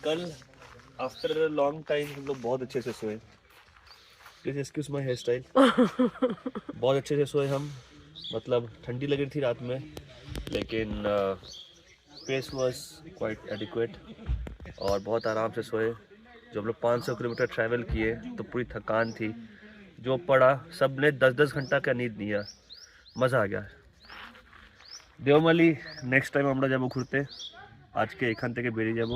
कल after long time हम लोग बहुत अच्छे से सोए। Please excuse my hairstyle. बहुत अच्छे से सोए हम, मतलब ठंडी लग रही थी रात में, लेकिन पेस वाज क्वाइट एडिक्वेट और बहुत आराम से सोए। जब हम लोग 500 किलोमीटर ट्रैवल किए तो पूरी थकान थी, जो पड़ा सब ने 10-10 घंटा का नींद लिया, मज़ा आ गया। देवमाली नेक्स्ट टाइम আমরা যাব ঘুরতে। আজকে এখান থেকে বেরিয়ে যাব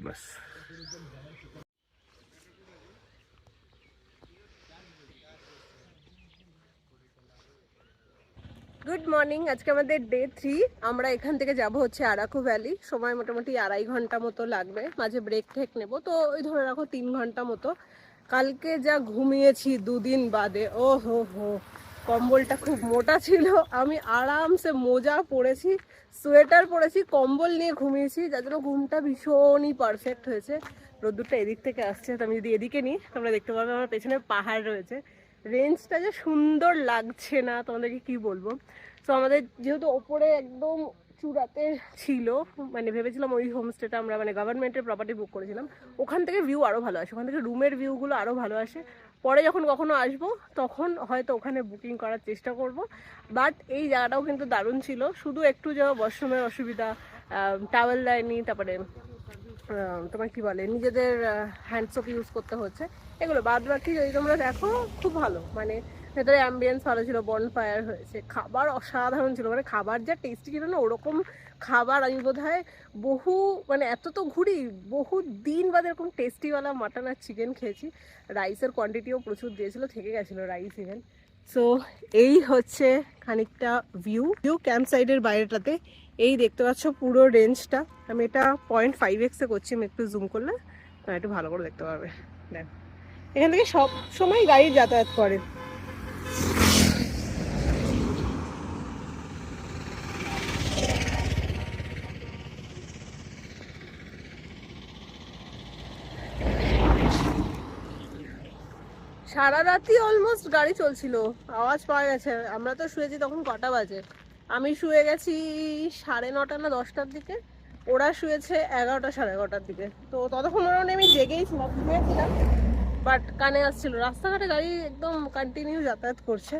বাস। Good morning. আজকে আমাদের ডে 3। আমরা এখান থেকে যাব হচ্ছে আরাকু ভ্যালি। সময় মোটামুটি 2.5 ঘন্টা মতো লাগবে, মাঝে ব্রেক ঠেক নেব, তো ওই ধরে রাখো 3 ঘন্টা মতো। কালকে যা ঘুমিয়েছি 2 দিন বাদে, ও হো হো, কম্বলটা খুব মোটা ছিল। আমি আরামসে মোজা পরেছি, সোয়েটার পরেছি, কম্বল নিয়ে ঘুমিয়েছি, যার জন্য ঘুমটা ভীষণই পারফেক্ট হয়েছে। রোদ্দুরটা এদিক থেকে আসছে, তো আমি যদি এদিকে নিই তোমরা দেখতে পাবে আমার পেছনে পাহাড় রয়েছে। রেঞ্জটা যে সুন্দর লাগছে না তোমাদেরকে কি বলবো। তো আমাদের যেহেতু ওপরে একদম চূড়াতে ছিল, মানে ভেবেছিলাম ওই হোমস্টেটা আমরা মানে গভর্নমেন্টের প্রপার্টি বুক করেছিলাম, ওখান থেকে ভিউ আরও ভালো আসে, ওখান থেকে রুমের ভিউগুলো আরও ভালো আসে। পরে যখন কখনো আসবো তখন হয়তো ওখানে বুকিং করার চেষ্টা করব। বাট এই জায়গাটাও কিন্তু দারুণ ছিল, শুধু একটু যা ওয়াশরুমের অসুবিধা, টাওয়েল দেয়নি, তারপরে তোমার কি বলে নিজেদের হ্যান্ড সোপ ইউজ করতে হচ্ছে, এগুলো বাদ বাকি যদি তোমরা দেখো খুব ভালো। মানে ভেতরে অ্যাম্বিয়েন্স ভালো ছিল, বনফায়ার হয়েছে, খাবার অসাধারণ ছিল। মানে খাবার যা টেস্টি ছিল না, ওরকম খাবার আমি বোধ হয় বহু, মানে এত তো ঘুরি, বহু দিন বাদে এরকম টেস্টিওয়ালা মাটন আর চিকেন খেয়েছি। রাইসের কোয়ান্টিটিও প্রচুর দিয়েছিল, থেকে গেছিলো রাইস ইভেন। সো এই হচ্ছে খানিকটা ভিউ ক্যাম্প সাইডের বাইরেটাতে। এই দেখতে পাচ্ছ পুরো রেঞ্জটা। আমি এটা 0.5x করছি, আমি একটু জুম করলে একটু ভালো করে দেখতে পারবে। দেখ, এখান থেকে সব সময় গাড়ি যাতায়াত করে। সারা রাতই অলমোস্ট গাড়ি চলছিল, আওয়াজ পাওয়া গেছে। আমরা তো শুয়েছি তখন কটা বাজে, আমি শুয়ে গেছি 9:30 না 10টার দিকে, ওরা শুয়েছে 11টা 11:30টার দিকে। তো ততক্ষণ ওরা আমি জেগেই ছিলাম, শুয়েছিলাম, বাট কানে আসছিল। রাস্তাঘাটে গাড়ি একদম কন্টিনিউ যাতায়াত করছে।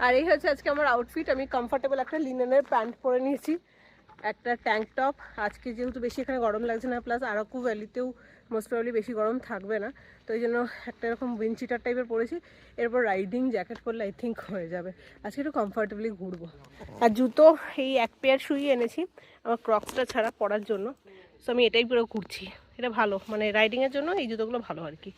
আর এই হচ্ছে আজকে আমার আউটফিট। আমি কমফোর্টেবল একটা লিনেনের প্যান্ট পরে নিয়েছি, একটা ট্যাঙ্ক টপ। আজকে যেহেতু বেশি এখানে গরম লাগছে না, প্লাস আরাকু ভ্যালিতেও মোস্ট প্রবলি বেশি গরম থাকবে না, তো এই জন্য একটা এরকম উইন্ডচিটার টাইপের পরেছি। এরপর রাইডিং জ্যাকেট পরলে আই থিঙ্ক হয়ে যাবে। আজকে একটু কমফোর্টেবলি ঘুরবো। আর জুতো এই এক পেয়ার শুই এনেছি আমার ক্রক্সটা ছাড়া পরার জন্য। সো আমি এটাই পুরো ঘুরছি, এটা ভালো, মানে রাইডিংয়ের জন্য এই জুতোগুলো ভালো আর কি।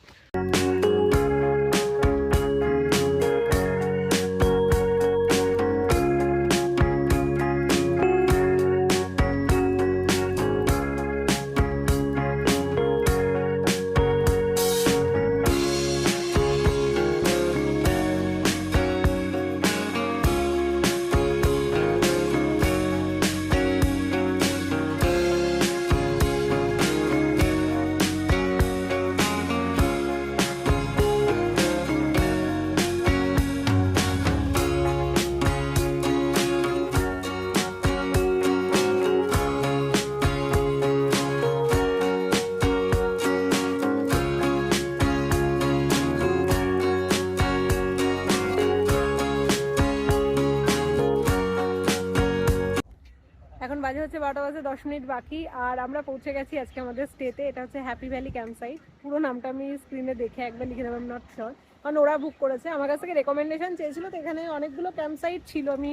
এখন বাজে হচ্ছে 12টা বাজে 10 মিনিট বাকি, আর আমরা পৌঁছে গেছি আজকে আমাদের স্টেতে। এটা হচ্ছে হ্যাপি ভ্যালি ক্যাম্প সাইট। পুরো নামটা আমি স্ক্রিনে দেখে একবার লিখে দেবো, নট শিওর, কারণ ওরা বুক করেছে। আমার কাছ থেকে রেকমেন্ডেশন চেয়েছিল, তো এখানে অনেকগুলো ক্যাম্প সাইট ছিল, আমি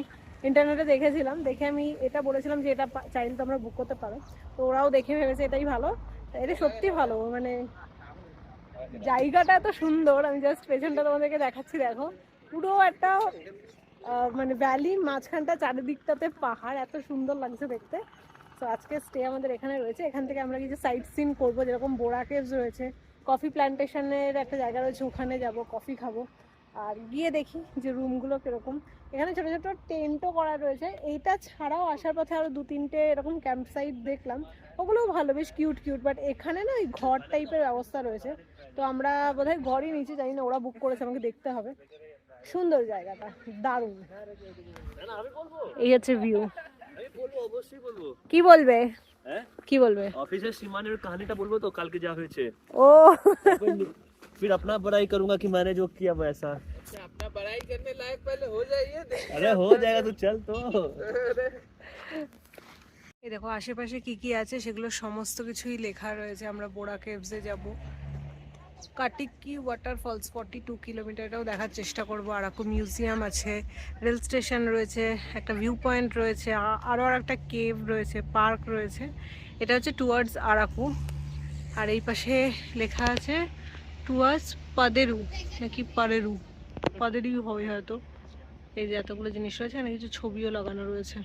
ইন্টারনেটে দেখেছিলাম, দেখে আমি এটা বলেছিলাম যে এটা চাইলে তো আমরা বুক করতে পারো। তো ওরাও দেখে ভেবেছে এটাই ভালো। এটা সত্যি ভালো, মানে জায়গাটা এত সুন্দর। আমি জাস্ট পেছনটা তোমাদেরকে দেখাচ্ছি, দেখো পুরো একটা মানে ভ্যালির মাঝখানটা, চারিদিকটাতে পাহাড়, এত সুন্দর লাগছে দেখতে। তো আজকে স্টে আমাদের এখানে রয়েছে। এখান থেকে আমরা কিছু সাইট সিন করবো, যেরকম বোরা কেভস রয়েছে, কফি প্ল্যান্টেশনের একটা জায়গা রয়েছে, ওখানে যাব, কফি খাবো, আর গিয়ে দেখি যে রুমগুলো কীরকম। এখানে ছোটো ছোটো টেন্টও করা রয়েছে। এইটা ছাড়াও আসার পথে আরও 2-3টে এরকম ক্যাম্প সাইট দেখলাম, ওগুলোও ভালো, বেশ কিউট। বাট এখানে না ওই ঘর টাইপের ব্যবস্থা রয়েছে, তো আমরা বোধহয় ঘরই নিচে, জানি না, ওরা বুক করেছে, আমাকে দেখতে হবে। সুন্দর জায়গাটা, দারুণ। এই হচ্ছে ভিউ। কি বলবে? हैं কি বলবে? অফিসে সীমানের কাহিনীটা বলবো তো কালকে যা হয়েছে। ও फिर अपना बड़ाई करूंगा कि मैंने जो किया वैसा। अच्छा, अपना बड़ाई करने लायक पहले हो जाइए। अरे हो जाएगा तू चल तो। এই দেখো আশেপাশে কি কি আছে সেগুলো সমস্ত কিছুই লেখা রয়েছে। আমরা বোরা কেভসে যাব, কাটিকি ওয়াটারফলস 42 কিলোমিটার, এটাও দেখার চেষ্টা করব। আরাকু মিউজিয়াম আছে, রেল স্টেশন রয়েছে, একটা ভিউ পয়েন্ট রয়েছে, আরও আর একটা কেভ রয়েছে, পার্ক রয়েছে। এটা হচ্ছে টুয়ার্ডস আরাকু। আর এই পাশে লেখা আছে টুয়ার্ডস পাদেরু নাকি পারেরু, পাদেরু হবে হয়তো। এই যে এতগুলো জিনিস রয়েছে, এখানে কিছু ছবিও লাগানো রয়েছে।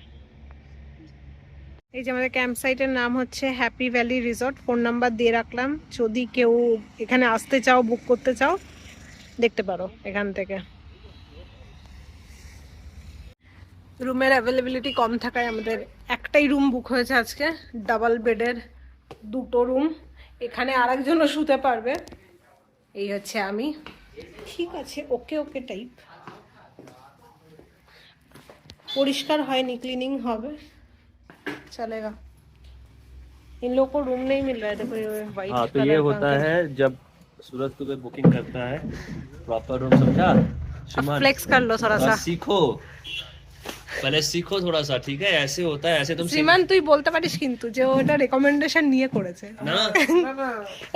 এই যে আমাদের ক্যাম্প সাইটের নাম হচ্ছে happy valley resort. Phone number দিয়ে রাখলাম, যদি কেউ এখানে আসতে চাও, বুক করতে চাও, দেখতে পারো এখান থেকে। রুমের অ্যাভেলেবিলিটি কম থাকায় আমাদের একটাই রুম বুক হয়েছে আজকে, ডাবল বেডের 2টো রুম। এখানে আরেকজনও শুতে পারবে। এই হচ্ছে আমি, ঠিক আছে, ওকে ওকে টাইপ। পরিষ্কার হয়নি, ক্লিনিং হবে, चलेगा। इन लोगों को रूम नहीं मिल रहा है, देखो ये वाइट। हाँ तो ये होता है जब सूरज तुम्हें बुकिंग करता है प्रॉपर रूम, समझा? फ्लेक्स कर लो थोड़ा सा। सीखो, पहले सीखो थोड़ा सा, ठीक है? ऐसे होता है, ऐसे तुम শ্রীমান তুই বলতে পারিস কিন্তু যে ওটা রেকমেন্ডেশন নিয়ে করেছে ना।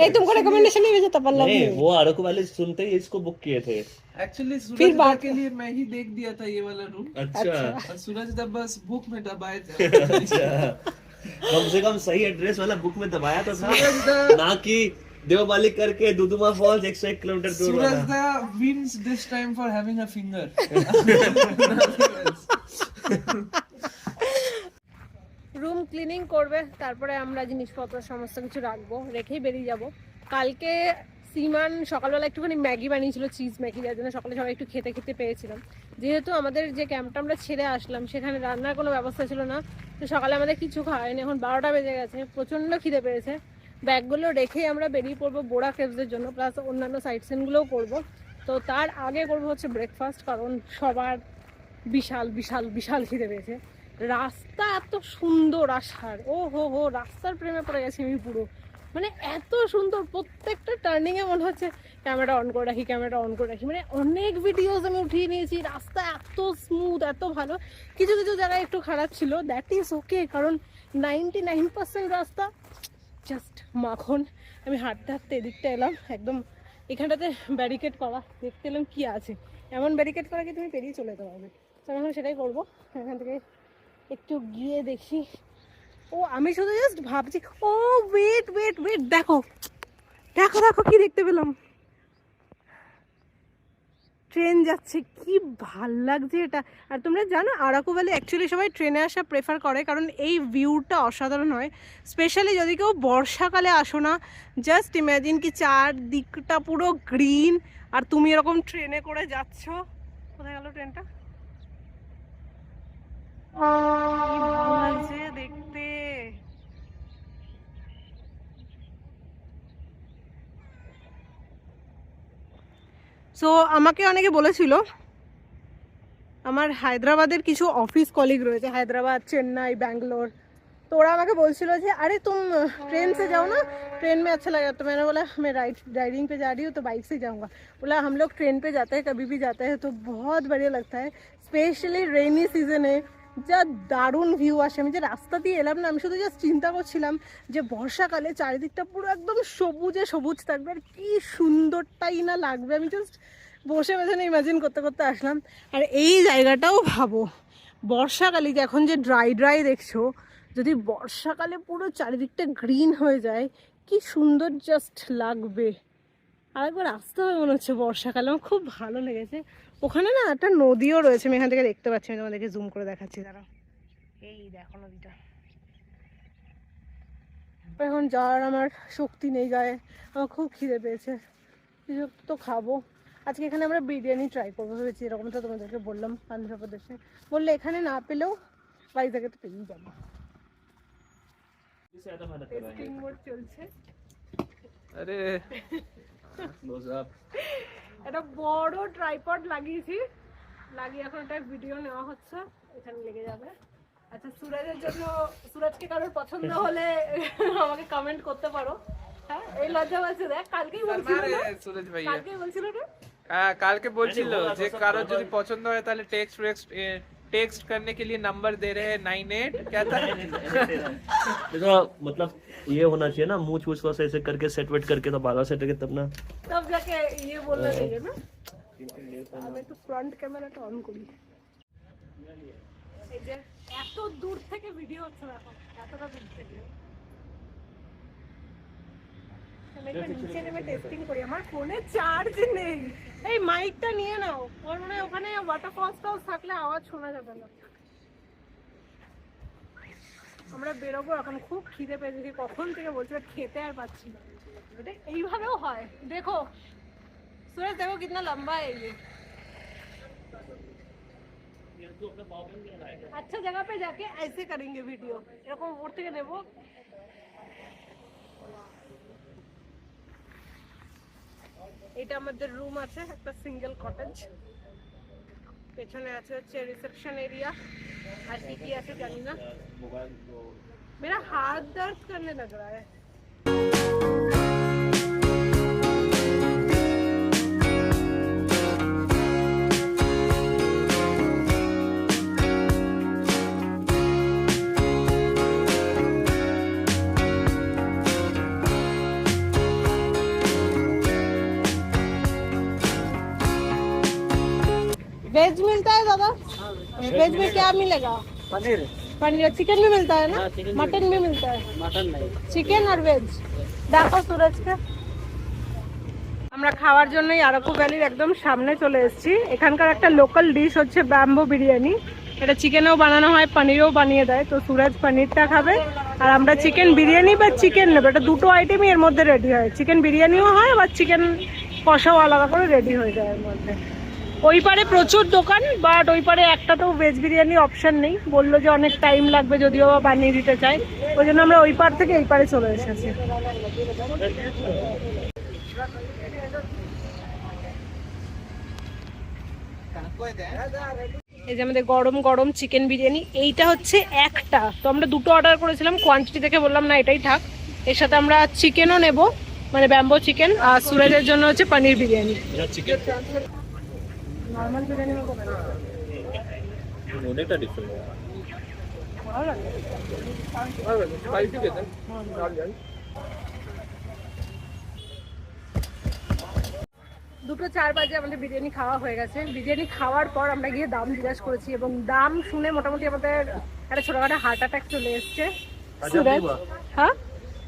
এই तुमको रेकमेंडेशन नहीं भेजा था पल्लव नहीं, ने? वो आरकू वाले सुनते ही इसको बुक किए थे। एक्चुअली फिर सूरज दा बात- के लिए मैं ही देख दिया था ये वाला रूम, अच्छा और सूरज दा बस बुक में दबाए थे। अच्छा, कम से कम सही एड्रेस वाला बुक में दबाया तो था, सूरज दा ना कि देवमाली करके दुदुमा फॉल्स 101 किलोमीटर दूर सूरज वाला। दा wins this time for having a finger। Room cleaning করবে, তারপরে আমরা জিনিসপত্র সমস্ত কিছু রাখবো, রেখেই বেরিয়ে যাব। কালকে সিমান সকালবেলা একটুখানি ম্যাগি বানিয়েছিল, চিজ ম্যাগি, যার জন্য সকালে সবাই একটু খেতে খেতে পেয়েছিলাম। যেহেতু আমাদের যে ক্যাম্পটা আমরা ছেড়ে আসলাম সেখানে রান্নার কোনো ব্যবস্থা ছিল না, তো সকালে আমাদের কিছু খাওয়ায়নি। এখন 12টা বেজে গেছে, প্রচণ্ড খিদে পেয়েছে। ব্যাগগুলো রেখেই আমরা বেরিয়ে পড়বো বোরা কেভসের জন্য, প্লাস অন্যান্য সাইট সিনগুলোও করবো। তো তার আগে করবো হচ্ছে ব্রেকফাস্ট, কারণ সবার বিশাল বিশাল বিশাল খিদে পেয়েছে। রাস্তা এত সুন্দর আসার, ও হো হো, রাস্তার প্রেমে পড়ে গেছি আমি পুরো। মানে এত সুন্দর, প্রত্যেকটা টার্নিংয়ে মনে হচ্ছে ক্যামেরা অন করে রাখি, ক্যামেরা অন করে রাখি। মানে অনেক ভিডিওস আমি উঠিয়ে নিয়েছি, রাস্তা এত স্মুথ, এত ভালো। কিছু কিছু জায়গায় একটু খারাপ ছিল, দ্যাট ইজ ওকে, কারণ 99% রাস্তা জাস্ট মাখন। আমি হাঁটতে হাঁটতে এদিকটা এলাম, একদম এখানটাতে ব্যারিকেড করা, দেখতে এলাম কী আছে, এমন ব্যারিকেড করা কি তুমি পেরিয়ে চলে যেতে পারবে। তো এখন সেটাই করবো, এখান থেকে একটু গিয়ে দেখি। ও আমি শুধু জাস্ট ভাবছি, ও ওয়েট ওয়েট ওয়েট, দেখো দেখো দেখো কি দেখতে পেলাম, ট্রেন যাচ্ছে, কি ভাল লাগছে এটা। আর তোমরা জানো আরাকু ভ্যালি অ্যাকচুয়ালি সবাই ট্রেনে আসা প্রেফার করে, কারণ এই ভিউটা অসাধারণ হয়। স্পেশালি যদি কেউ বর্ষাকালে আসো না, জাস্ট ইম্যাজিন কি চারদিকটা পুরো গ্রিন, আর তুমি এরকম ট্রেনে করে যাচ্ছ। কোথায় গেল ট্রেনটা? কি ভালো লাগছে দেখতে। সো আমাকে অনেকে বলেছিল, আমার হায়দ্রাবাদের কিছু অফিস কলিগ রয়েছে, হায়দ্রাবাদ, চেন্নাই, ব্যাঙ্গালোর, तो ওরা আমাকে বলছিল যে अरे तुम ट्रेन से जाओ ना, ट्रेन में अच्छा लगेगा। तो मैंने बोला मैं राइडिंग पे जा रही हूँ तो बाइक से जाऊँगा। बोला हम लोग ट्रेन पे जाते हैं, कभी भी जाते हैं, तो बहुत बढ़िया लगता है, স্পেশালি রেইনি সিজনে যা দারুণ ভিউ আসে। আমি যে রাস্তা দিয়ে এলাম না, আমি শুধু জাস্ট চিন্তা করছিলাম যে বর্ষাকালে চারিদিকটা পুরো একদম সবুজে সবুজ থাকবে, আর কি সুন্দরটাই না লাগবে। আমি জাস্ট বসে পেছনে ইমাজিন করতে করতে আসলাম। আর এই জায়গাটাও ভাবো, বর্ষাকালে যে এখন যে ড্রাই ড্রাই দেখছো, যদি বর্ষাকালে পুরো চারিদিকটা গ্রিন হয়ে যায়, কি সুন্দর জাস্ট লাগবে। আর একবার আসতে হবে মনে হচ্ছে বর্ষাকালে, আমার খুব ভালো লেগেছে। ওখানে না একটা নদীও রয়েছে, আমি এখান থেকে দেখতে পাচ্ছি, আমি তোমাদেরকে জুম করে দেখাচ্ছি, দাঁড়াও, এই দেখো নদীটা। এখন যাওয়ার আমার শক্তি নেই গায়ে, আমার খুব খিদে পেয়েছে, কিছু তো খাবো। আজকে এখানে আমরা বিরিয়ানি ট্রাই করবো ভেবেছি, এরকমটা তোমাদেরকে বললাম অন্ধ্রপ্রদেশে। বললে এখানে না পেলেও ভাইজাগে তো পেয়েই যাবো। টেস্টিং মোড চলছে। अरे একটা বড় ট্রাইপড লাগিয়েছি, লাগিয়ে এখন একটা ভিডিও নেওয়া হচ্ছে, এখানে লেগে যাবে। আচ্ছা সুরাজের জন্য, সুরাজকে কারোর পছন্দ হলে আমাকে কমেন্ট করতে পারো। হ্যাঁ এই লজ্জা পাচ্ছে, দেখ কালকেই বলছিল না, সুরজ ভাইয়া কালকেই বলছিল না কালকে বলছিল যে কারোর যদি পছন্দ হয় তাহলে टेक्स्ट करने के लिए नंबर दे रहे हैं 98 क्या था देखो मतलब ये होना चाहिए ना, मुंह छूछ थोड़ा सा ऐसे करके सेट वेट करके तो बारह सेट करके तब ना। तब जाके ये बोलना चाहिए ना। আমি তো ফ্রন্ট ক্যামেরাটা অন করি। এই যে এত দূর থেকে ভিডিও হচ্ছে এখন, এতটা দূর থেকে নিচে নেমে টেস্টিং করি। আমার ফোনে চার্জ নেই। এই মাইকটা নিয়ে নাও, ওর মানে ওখানে ওয়াটারফলসটাও থাকলে আওয়াজ শোনা যাবে না। আমরা বেরোবো এখন, খুব খিদে পেয়েছি, কখন থেকে বলছি খেতে আর পাচ্ছি না। এটা এইভাবেও হয়, দেখো सूरज देखो कितना लंबा है ये। अच्छा जगह पे जाके ऐसे करेंगे वीडियो, এরকম ওর থেকে নেব। এটা আমাদের রুম আছে, একটা সিঙ্গেল কটেজ। পেছনে আছে হচ্ছে রিসেপশন এরিয়া, আর কি আছে জানি না। मेरा हाथ दर्द करने लग रहा है। वेज मिलता है दादा? वेज में क्या मिलेगा? पनीर पनीर, चिकन भी मिलता है ना? हाँ, चिकन भी मटन भी मिलता है? मटन नहीं চিকেন আর ভেজ। দেখো সুরজকে আমরা খাওয়ার জন্যই আরাকু ভ্যালির একদম সামনে চলে এসেছি। এখানকার একটা লোকাল ডিশ হচ্ছে ব্যাম্বো বিরিয়ানি। এটা চিকেনেও বানানো হয়, পনিরেও বানিয়ে দেয়। তো সুরজ পনিরটা খাবে আর আমরা চিকেন বিরিয়ানি বা চিকেন নেবো। এটা দুটো আইটেমই এর মধ্যে রেডি হয়, চিকেন বিরিয়ানিও হয় আবার চিকেন কষাও আলাদা করে রেডি হয়ে যায় এর মধ্যে। ওই পারে প্রচুর দোকান, বাট ওই পারে একটা তো ভেজ বিরিয়ানি অপশন নেই, বললো যে অনেক টাইম লাগবে যদিও বা বানিয়ে দিতে চাই, ওই জন্য আমরা ওই পার থেকে এই পারে চলে এসেছি। এই যে আমাদের গরম গরম চিকেন বিরিয়ানি, এইটা হচ্ছে একটা। তো আমরা দুটো অর্ডার করেছিলাম, কোয়ান্টিটি দেখে বললাম না এটাই থাক। এর সাথে আমরা চিকেনও নেব, মানে ব্যাম্বো চিকেন, আর সুরজের জন্য হচ্ছে পনির বিরিয়ানি। নর্মাল বিরিয়ানি অনেকটা ডিফারেন্ট। দুটো 4 বাজে আমাদের বিরিয়ানি খাওয়া হয়ে গেছে। বিরিয়ানি খাওয়ার পর আমরা গিয়ে দাম জিজ্ঞাসা করেছি এবং দাম শুনে মোটামুটি আমাদের একটা ছোটখাটো হার্ট অ্যাটাক চলে এসছে। সুরজ হ্যাঁ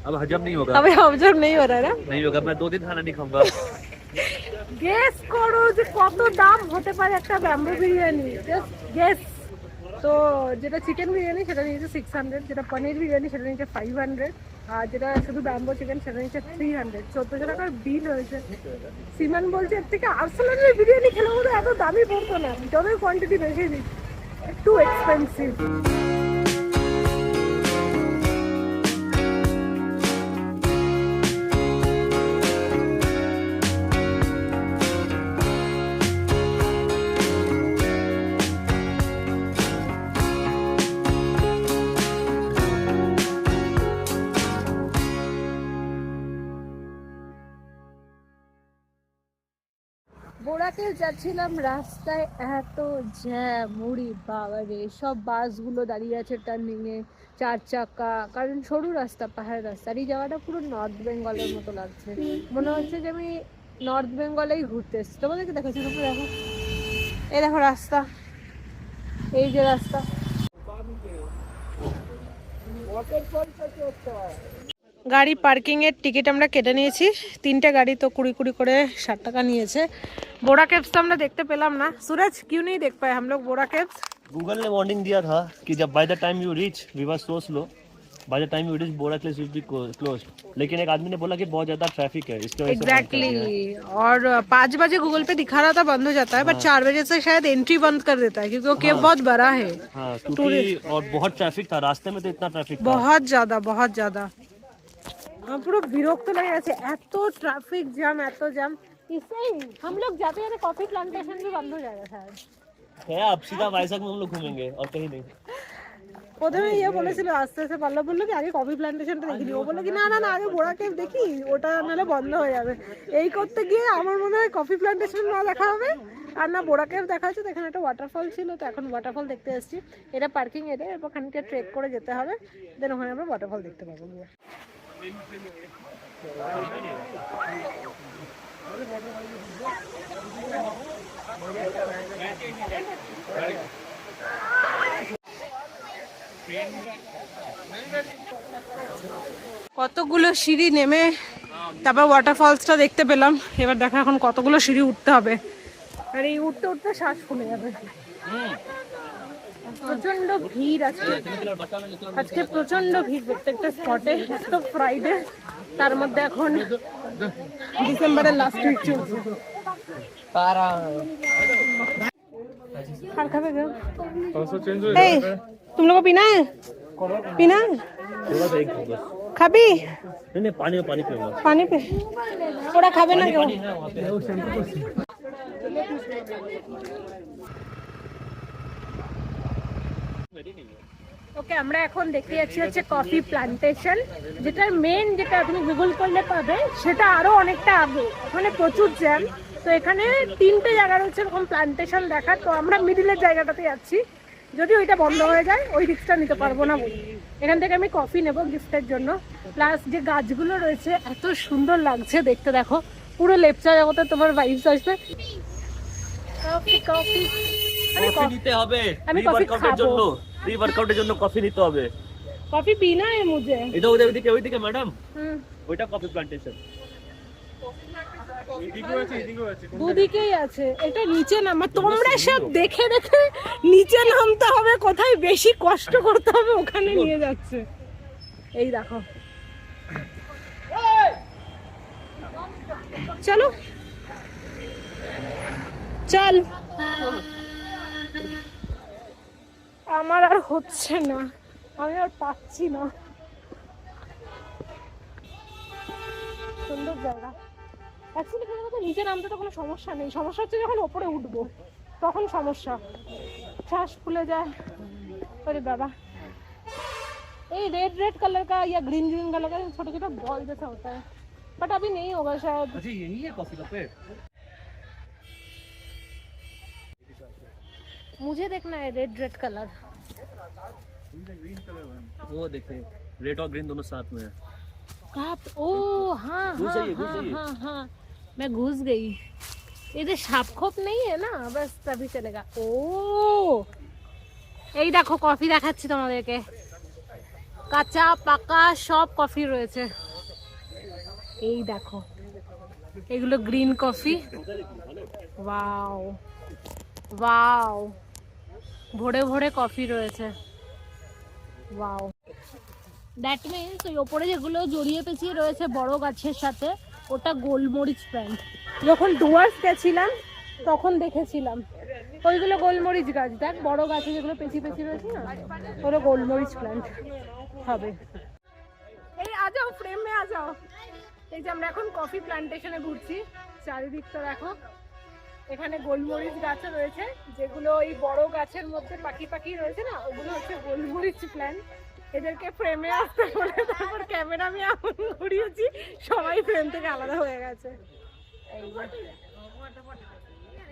अब हजम नहीं होगा, अबे हजम नहीं हो रहा है ना? नहीं होगा, मैं 2 दिन खाना नहीं खाऊंगा। গেস করো যে কত দাম হতে পারে একটা ব্যাম্বো বিরিয়ানি, জাস্ট গেস। তো যেটা চিকেন বিরিয়ানি সেটা নিয়েছে 600, যেটা পনির বিরিয়ানি সেটা নিয়েছে 500, আর যেটা শুধু ব্যাম্বো চিকেন সেটা নিয়েছে 300। 1400 টাকার বিল হয়েছে। সিমান বলছে এর থেকে আর্সেনালের বিরিয়ানি খেলে মতো এত দামি পড়তো না, যতই কোয়ান্টিটি বেশি দিই, একটু এক্সপেন্সিভ। বোরাকে যাচ্ছিলাম, রাস্তায় এত জ্যাম, মুড়ি বাবা রে, সব বাসগুলো দাঁড়িয়ে আছে টার্নিং এ, 4 চাকা, কারণ সরু রাস্তা, পাহাড় রাস্তা। আর এই জায়গাটা পুরো নর্থ বেঙ্গলের মতো লাগছে, মনে হচ্ছে যে আমি নর্থ বেঙ্গলেই ঘুরতে এসেছি। তোমাদেরকে দেখাচ্ছি, তোমরা দেখো, এই দেখো রাস্তা, এই যে রাস্তা। গাড়ি পার্কিং এর টিকিট আমরা কেটে নিয়েছি, 3টে গাড়ি, তো 20 করে 60 টাকা নিয়েছে। बोरा केव्स तो हमने देखते पेलाम ना। सूरज क्यों नहीं देख पाए हम लोग बोरा केव्स? गूगल ने वार्निंग दिया था कि जब by the time you reach, we were so slow, by the time you reach Borra caves will be closed. लेकिन एक आदमी ने बोला कि बहुत ज्यादा ट्रैफिक है, इसकी वजह से एग्जैक्टली। और 5 बजे गूगल पे दिखा रहा था बंद हो जाता है, बट 4 बजे से शायद एंट्री बंद कर देता है क्योंकि वो केव बहुत बड़ा है। हाँ, क्योंकि और बहुत ट्रैफिक था रास्ते में, तो इतना ट्रैफिक था बहुत ज्यादा পুরো বিরক্ত লেগে গেছে, এত ট্রাফিক জ্যাম, এত জ্যাম। इससे ही हम लोग जाते जाते कॉफी प्लांटेशन भी बंद हो जाएगा शायद। है। अब सीधा वाइजैक में हम लोग घूमेंगे और कहीं नहीं। প্রথমে ইয়ে বলেছিল আস্তে আস্তে পল্লব বললো কি আগে কফি প্ল্যান্টেশনটা দেখিনি, ও বললো কি না না না আগে বোরা কেভ দেখি, ওটা নাহলে বন্ধ হয়ে যাবে। এই করতে গিয়ে আমার মনে হয় কফি প্ল্যান্টেশন না দেখা হবে আর না বোরা কেভ দেখা হচ্ছে। তো এখানে একটা ওয়াটারফল ছিল, তো এখন ওয়াটারফল দেখতে এসেছি। এটা পার্কিং এরিয়া, এরপর খানিকটা ট্রেক করে যেতে হবে, দেন ওখানে আমরা ওয়াটারফল দেখতে পাবো। কতগুলো সিঁড়ি নেমে তারপর ওয়াটারফলসটা দেখতে পেলাম। এবার দেখা এখন কতগুলো সিঁড়ি উঠতে হবে, আর এই উঠতে উঠতে শ্বাস ফুলে যাবে। প্রচন্ড ভিড় আজকে, আজকে প্রচন্ড ভিড় প্রত্যেকটা স্পটে। তো ফ্রাইডে, তার মধ্যে এখন ডিসেম্বরের লাস্ট উইক চলছে। আর খাবে গো? এই तुम लोग को पीना है? पीना है? খাবি? नहीं पानी पानी पीऊंगा। পানি পে, ওরা খাবে না কেউ? ওকে, আমরা এখন দেখতে যাচ্ছি হচ্ছে কফি প্ল্যান্টেশন, যেটার মেন যেটা তুমি গুগল করলে পাবে সেটা আরো অনেকটা আগে, ওখানে প্রচুর জ্যাম। তো এখানে 3টে জায়গা রয়েছে এরকম প্ল্যান্টেশন দেখার, তো আমরা মিডিলের জায়গাটাতে যাচ্ছি। যদি ওইটা বন্ধ হয়ে যায় ওই রিস্কটা নিতে পারবো না বলি। এখান থেকে আমি কফি নেব গিফটের জন্য, প্লাস যে গাছগুলো রয়েছে এত সুন্দর লাগছে দেখতে, দেখো পুরো লেপচা জগতে তোমার ভাইবস আসবে। কফি কফি কফি নিতে হবে আমি প্রি কফি ওয়ার্কআউটের খাবো। জন্য, প্রি ওয়ার্কআউটের জন্য কফি নিতে হবে। কফি পিনা है मुझे। এটা ওইদিকে ম্যাডাম, ওইটা কফি প্ল্যান্টেশন। দুদিকেই আছে, এটা নিচে নামা। তোমরা সব দেখে দেখে নিচে নামতে হবে, কোথায় বেশি কষ্ট করতে হবে ওখানে নিয়ে যাচ্ছে। এই দেখো, চলো চল। আমার আর হচ্ছে না, আমি আর পাচ্ছি না। সুন্দর জায়গা। অ্যাকচুয়ালি কোনো কথা নিচে নামতে তো কোনো সমস্যা নেই, সমস্যা হচ্ছে যখন ওপরে উঠবো তখন সমস্যা, শ্বাস ফুলে যায়। अरे बाबा, ये रेड रेड कलर का या ग्रीन ग्रीन कलर का छोटा छोटा बॉल जैसा होता है, बट अभी नहीं होगा शायद। अच्छा यही है कॉफी का पेड़? मुझे देखना है रेड रेड कलर। वो देखें, रेड और ग्रीन दोनों साथ में है। कहाँ? ओ हाँ घुस हाँ जाइए, घुस हाँ जाइए। हाँ हाँ, मैं घुस गई। इधर साप खोप नहीं है ना, बस तभी चलेगा। ओ এই দেখো কফি দেখাচ্ছি তোমাদেরকে, কাঁচা পাকা সব কফি রয়েছে। এই দেখো, এগুলো গ্রিন কফি। ওয়াও ওয়াও, ভরে ভরে কফি রয়েছে। ওয়াও, দ্যাট মিনস ওই ওপরে যেগুলো জড়িয়ে পেঁচিয়ে রয়েছে বড় গাছের সাথে, ওটা গোলমরিচ প্ল্যান্ট। যখন ডুয়ার্স গেছিলাম তখন দেখেছিলাম ওইগুলো গোলমরিচ গাছ। দেখ বড় গাছে যেগুলো পেঁচি পেঁচি রয়েছে না, ওগুলো গোলমরিচ প্ল্যান্ট হবে। এই আ যাও, ফ্রেম মে আ যাও। এই যে আমরা এখন কফি প্ল্যান্টেশনে ঘুরছি, চারিদিকটা দেখো। এখানে গোলমরিচ গাছও রয়েছে, যেগুলো এই বড় গাছের মধ্যে পাখি পাখি রয়েছে না, ওগুলো হচ্ছে গোলমরিচ প্ল্যান্ট। এদেরকে ফ্রেমে আসতে বলে তারপর ক্যামেরা আমি এমন ঘুরিয়েছি, সবাই ফ্রেম থেকে আলাদা হয়ে গেছে।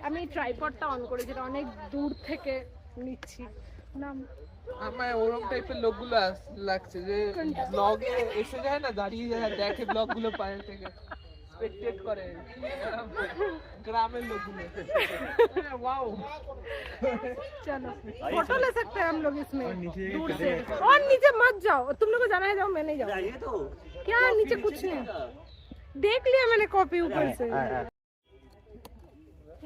আমি ট্রাইপডটা অন করেছি, অনেক দূর থেকে নিচ্ছি না। আমার ওরকম টাইপের লোকগুলো লাগছে যে ব্লগে এসে যায় না, দাঁড়িয়ে যায় দেখে ব্লগগুলো পায়ে থেকে স্পেকটেট করে গ্রামের লোকগুলো। वाओ, चलो फोटो ले सकते हैं हम लोग इसमें दूर से। और नीचे मत जाओ, तुम लोग को जाना है जाओ, मैं नहीं जाऊँ। ये तो क्या नीचे कुछ नहीं, देख लिया मैंने कॉपी ऊपर से।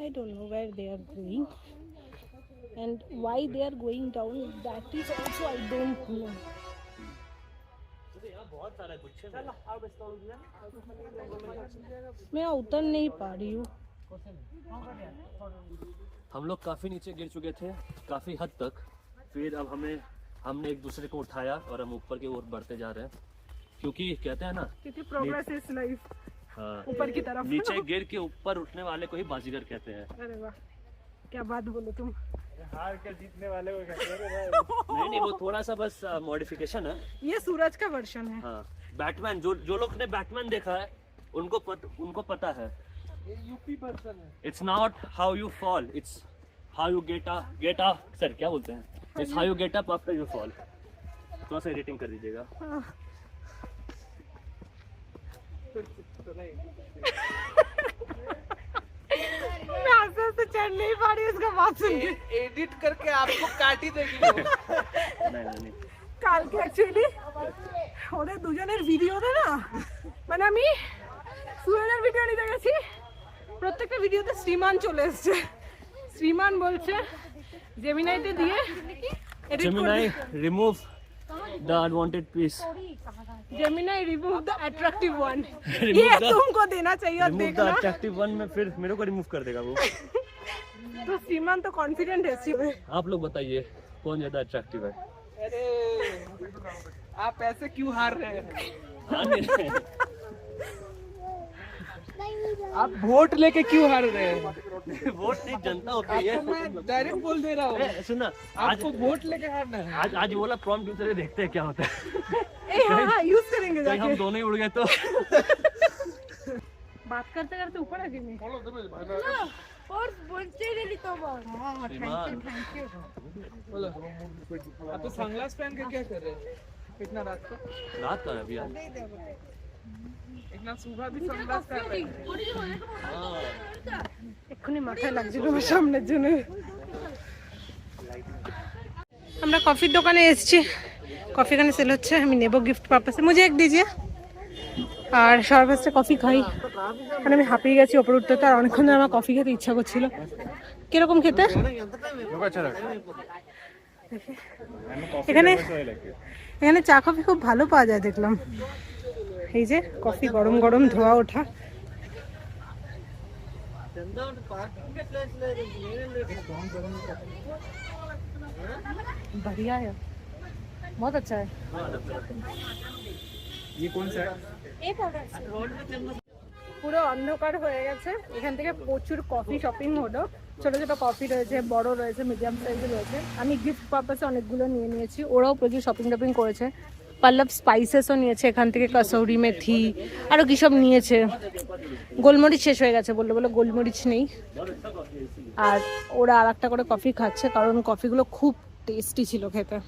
I don't know where they are going and why they are going down, that is also I don't know. बहुत सारा कुछ है। मैं उतर नहीं पा रही हूँ। हम लोग काफी नीचे गिर चुके थे, काफी हद तक। फिर अब हमने एक दूसरे को उठाया और हम ऊपर की ओर बढ़ते जा रहे हैं, क्योंकि कहते हैं ना, क्योंकि प्रोग्रेस इज लाइफ। हाँ, ऊपर की तरफ। नीचे गिर के ऊपर उठने वाले को ही बाजीगर कहते हैं। अरे वाह, क्या बात बोलो तुम। नहीं वो थोड़ा सा बस मॉडिफिकेशन है। ये सूरज का वर्जन है। हाँ बैटमैन, जो लोग ने बैटमैन देखा है उनको पता है ये यूपी पर्सन है। It's not how you fall, it's how you get up. Sir क्या बोलते हैं, it's how you get up after you fall. थोड़ा सा एडिटिंग कर दीजिएगा। मैं आंसर चढ़ नहीं पा रही उसका बात सुन के। एडिट करके आपको काट ही देगी वो। नहीं কালকে অ্যাকচুয়ালি ওদের দুজনের ভিডিওতে না মানে আমি সুরেনের ভিডিও নিতে গেছি, প্রত্যেকটা ভিডিওতে শ্রীমান চলে এসছে। শ্রীমান বলছে জেমিনাইতে দিয়ে edit Gemini remove the unwanted piece, Gemini remove the attractive one. Remove ये the- तुमको देना चाहिए और remove the देखना। attractive one में फिर मेरे को रिमूव कर देगा वो। तो श्रीमान तो कॉन्फिडेंट है इसमें। आप लोग बताइए कौन ज्यादा अट्रैक्टिव है। अरे आप ऐसे क्यों हार रहे हैं? आप वोट लेके क्यों हार रहे हैं? वोट नहीं, जनता होती है। आपको मैं डायरेक्ट बोल दे रहा हूँ, सुना आपको वोट लेके हारना है। आज ये बोला प्रॉम्प्ट यूजर है, देखते हैं क्या होता है। ए हाँ यूज करेंगे कहीं हम जाके। दोनों ही उड़ गए तो। बात करते करते ऊपर आ गए मैं। और बोलते रही तो बहुत। हाँ थैंक यू। बोलो आप तो सनग्लास पहन के क्या कर रहे हैं इतना रात को? रात का है अभी यार। इतना सुबह भी सनग्लास पहन रहे हैं। এক্ষুনি মাথায় লাগছিল আমার সামনের জন্য। আমরা কফির দোকানে এসেছি, কফি এখানে সেল হচ্ছে, আমি নেব গিফট পারপাসে। মুঝে এক দিজিয়ে। আর সবার কাছে কফি খাই, মানে আমি হাঁপিয়ে গেছি ওপর উঠতে, তো আর অনেকক্ষণ ধরে আমার কফি খেতে ইচ্ছা করছিল। কিরকম খেতে? এখানে এখানে চা কফি খুব ভালো পাওয়া যায় দেখলাম। এই যে কফি গরম গরম ধোয়া ওঠা। बढ़िया है, बहुत अच्छा है। ये कौन सा है? পুরো অন্ধকার হয়ে গেছে, এখান থেকে প্রচুর কফি শপিং হলো। ছোট ছোট কফি রয়েছে, বড় রয়েছে, মিডিয়াম সাইজের রয়েছে। আমি গিফট পারপাসে অনেকগুলো নিয়ে নিয়েছি, ওরাও প্রচুর শপিং টপিং করেছে। পল্লব স্পাইসেসও নিয়েছে এখান থেকে, কসৌরি মেথি আরও কী সব নিয়েছে। গোলমরিচ শেষ হয়ে গেছে, বললো গোলমরিচ নেই। আর ওরা আর একটা করে কফি খাচ্ছে, কারণ কফিগুলো খুব টেস্টি ছিল খেতে।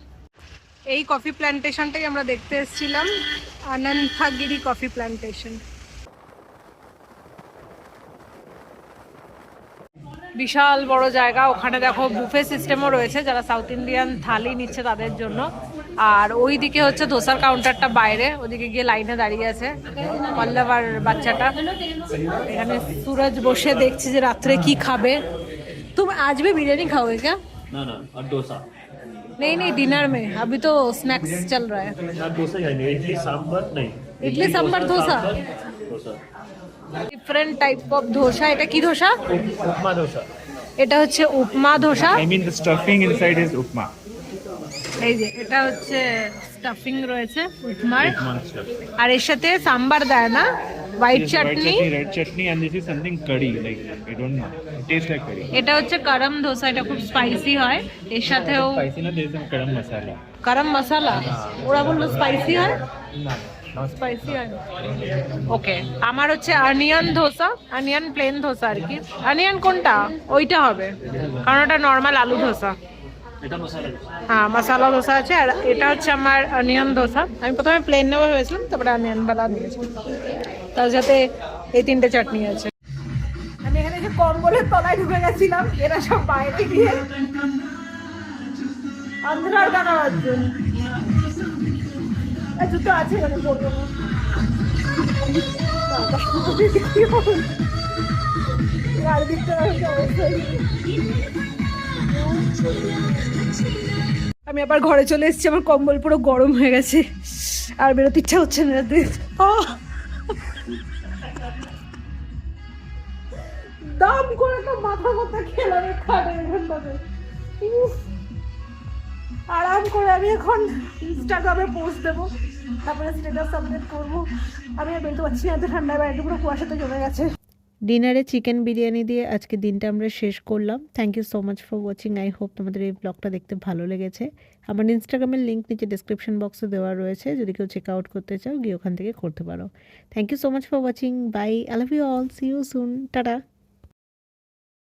এই কফি প্ল্যান্টেশনটাই আমরা দেখতে এসেছিলাম, অনন্থাগিরি কফি প্ল্যান্টেশন। বিশাল বড় জায়গা, ওখানে দেখো বুফে সিস্টেমও রয়েছে, যারা সাউথ ইন্ডিয়ান থালি নিচ্ছে তাদের জন্য। আর ওই দিকে হচ্ছে ধোসার কাউন্টারটা বাইরে, ওদিকে গিয়ে লাইনে দাঁড়িয়ে আছে পল্লব আর বাচ্চাটা। এখানে सूरज বসে দেখছে যে রাত্রে কি খাবে। तुम आज भी बिरयानी खाओगे क्या? ना और डोसा नहीं डिनर में, अभी तो स्नैक्स चल रहा है। डोसा खाएंगे, इडली सांभर नहीं। Idli sambar dosa, different type of dosa. এটা কি ধোসা? उपमा डोसा। এটা হচ্ছে উপমা dosa. I mean the stuffing inside is upma. এই যে এটা হচ্ছে স্টাফিং রয়েছে উপমার, Upma stuff. আর এর সাথে সাম্বার দেয় না, white This is white chutney. chutney, red chutney, and this is something curry. Like I don't know. It tastes like curry. এটা হচ্ছে গরম ধোসা, এটা খুব স্পাইসি হয়। এর সাথেও Spicy na, there is some garam masala. গরম মশলা, ওরা বললো স্পাইসি হয়, স্পাইসি হয়। ওকে, আমার হচ্ছে onion dosa, onion plain dosa আর কি। অনিয়ন কোনটা? ওইটা হবে, কারণ ওটা নর্মাল আলু ধোসা। এটা মশলা হ্যাঁ মশলা ধোসা আছে। আর এটা হচ্ছে আমার অনিয়ন ধোসা। আমি প্রথমে প্লেন নেবো ভেবেছিলাম, তারপরে অনিয়নওয়ালা নিয়েছি। তার সাথে এই তিনটে চাটনি আছে। আমি এখানে যে কম্বলের তলায় ঢুকে গেছিলাম, এরা সব বাইরে গিয়ে আন্ধ্রার গানা বাজছে। জুতো আছে এখানে, পড়বো না। চারদিকটা আমি আবার ঘরে চলে এসেছি, আমার কম্বল পুরো গরম হয়ে গেছে, আর বেরোতে ইচ্ছা হচ্ছে না। দাম করে তো মাথা মাথা খেলাম খাটে। আরাম করে আমি এখন ইনস্টাগ্রামে পোস্ট দেবো, তারপরে স্ট্যাটাস আপডেট করবো। আমি আর বেরোতে পারছি না, এত ঠান্ডায় বাইরে পুরো কুয়াশাতে জমে গেছে। ডিনারে চিকেন বিরিয়ানি দিয়ে আজকে দিনটা আমরা শেষ করলাম। Thank you so much for watching. I hope তোমাদের এই ব্লগটা দেখতে ভালো লেগেছে। আমার ইনস্টাগ্রামের লিঙ্ক নিচে ডিসক্রিপশন বক্সে দেওয়া রয়েছে, যদি কেউ চেক আউট করতে চাও গিয়ে ওখান থেকে করতে পারো। Thank you so much for watching. Bye, I love you all, see you soon, tata.